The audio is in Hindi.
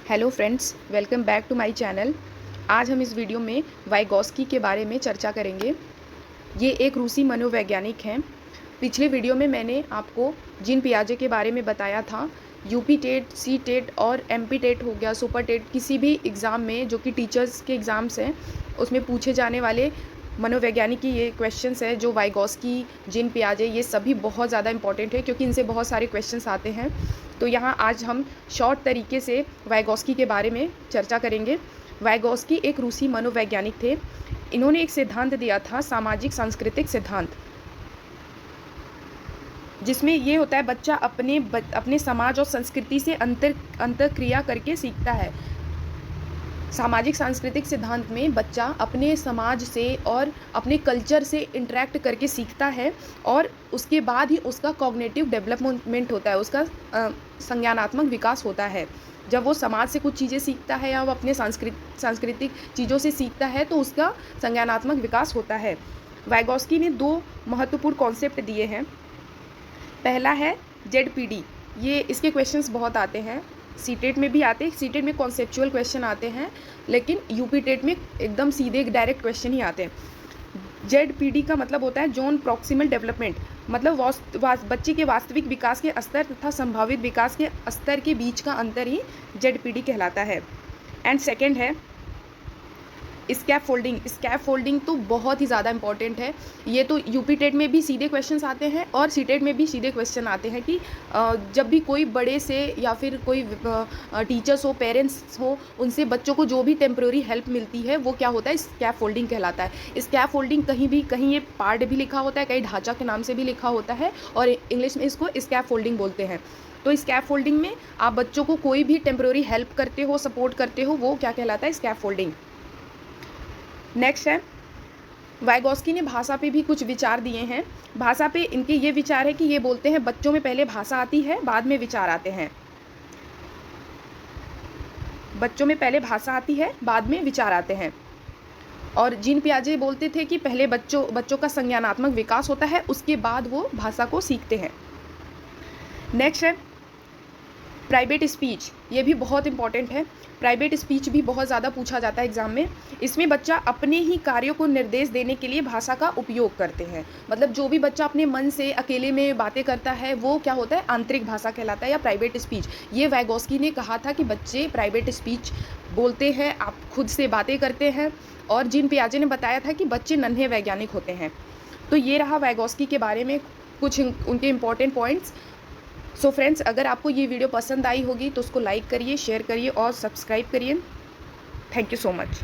Hello friends, welcome back to my channel. आज हम इस वीडियो में वाइगॉस्की के बारे में चर्चा करेंगे। ये एक रूसी मनोवैज्ञानिक हैं। पिछले वीडियो में मैंने आपको जीन पियाजे के बारे में बताया था। यूपी टेट, सी टेट और एमपी टेट हो गया, सुपर टेट, किसी भी एग्ज़ाम में जो कि टीचर्स के एग्ज़ाम्स हैं उसमें पूछे जाने वाले मनोवैज्ञानिक की ये क्वेश्चंस है जो वाइगॉस्की, जीन पियाजे, ये सभी बहुत ज़्यादा इंपॉर्टेंट है क्योंकि इनसे बहुत सारे क्वेश्चंस आते हैं। तो यहाँ आज हम शॉर्ट तरीके से वाइगॉस्की के बारे में चर्चा करेंगे। वाइगॉस्की एक रूसी मनोवैज्ञानिक थे। इन्होंने एक सिद्धांत दिया था, सामाजिक सांस्कृतिक सिद्धांत, जिसमें ये होता है बच्चा अपने समाज और संस्कृति से अंतरक्रिया करके सीखता है। सामाजिक सांस्कृतिक सिद्धांत में बच्चा अपने समाज से और अपने कल्चर से इंटरेक्ट करके सीखता है और उसके बाद ही उसका कॉग्निटिव डेवलपमेंट होता है, उसका संज्ञानात्मक विकास होता है। जब वो समाज से कुछ चीज़ें सीखता है या वो अपने सांस्कृतिक चीज़ों से सीखता है तो उसका संज्ञानात्मक विकास होता है। वाइगॉस्की ने 2 महत्वपूर्ण कॉन्सेप्ट दिए हैं। पहला है जेडपीडी। ये इसके क्वेश्चंस बहुत आते हैं, सीटेट में भी आते हैं। सीटेट में कॉन्सेप्चुअल क्वेश्चन आते हैं, लेकिन यूपी टेट में एकदम सीधे डायरेक्ट क्वेश्चन ही आते हैं। जेडपीडी का मतलब होता है जोन प्रॉक्सिमल डेवलपमेंट, मतलब बच्चे के वास्तविक विकास के स्तर तथा संभावित विकास के स्तर के बीच का अंतर ही जेडपीडी कहलाता है। एंड सेकेंड है स्कैफोल्डिंग। स्कैफोल्डिंग तो बहुत ही ज़्यादा इंपॉर्टेंट है। ये तो यूपी टेट में भी सीधे क्वेश्चंस आते हैं और सी टेट में भी सीधे क्वेश्चन आते हैं कि जब भी कोई बड़े से या फिर कोई टीचर्स हो, पेरेंट्स हो, उनसे बच्चों को जो भी टेम्प्रेरी हेल्प मिलती है वो क्या होता है, स्कैफोल्डिंग कहलाता है। स्कैफोल्डिंग कहीं ये पार्ट भी लिखा होता है, कहीं ढांचा के नाम से भी लिखा होता है और इंग्लिश में इसको स्कैफोल्डिंग बोलते हैं। तो स्कैफोल्डिंग में आप बच्चों को कोई भी टेम्प्रेरी हेल्प करते हो, सपोर्ट करते हो, वो क्या कहलाता है, स्कैफोल्डिंग। नेक्स्ट है वाइगॉस्की ने भाषा पे भी कुछ विचार दिए हैं। भाषा पे इनके ये विचार है कि ये बोलते हैं बच्चों में पहले भाषा आती है, बाद में विचार आते हैं। बच्चों में पहले भाषा आती है, बाद में विचार आते हैं। और जीन पियाजे बोलते थे कि पहले बच्चों का संज्ञानात्मक विकास होता है, उसके बाद वो भाषा को सीखते हैं। नेक्स्ट है प्राइवेट स्पीच। ये भी बहुत इंपॉर्टेंट है। प्राइवेट स्पीच भी बहुत ज़्यादा पूछा जाता है एग्ज़ाम में। इसमें बच्चा अपने ही कार्यों को निर्देश देने के लिए भाषा का उपयोग करते हैं। मतलब जो भी बच्चा अपने मन से अकेले में बातें करता है वो क्या होता है, आंतरिक भाषा कहलाता है या प्राइवेट स्पीच। ये वाइगॉस्की ने कहा था कि बच्चे प्राइवेट स्पीच बोलते हैं, आप खुद से बातें करते हैं। और जीन पियाजे ने बताया था कि बच्चे नन्हे वैज्ञानिक होते हैं। तो ये रहा वाइगॉस्की के बारे में कुछ उनके इम्पॉर्टेंट पॉइंट्स। सो फ्रेंड्स, अगर आपको ये वीडियो पसंद आई होगी तो उसको लाइक करिए, शेयर करिए और सब्सक्राइब करिए। Thank you so much.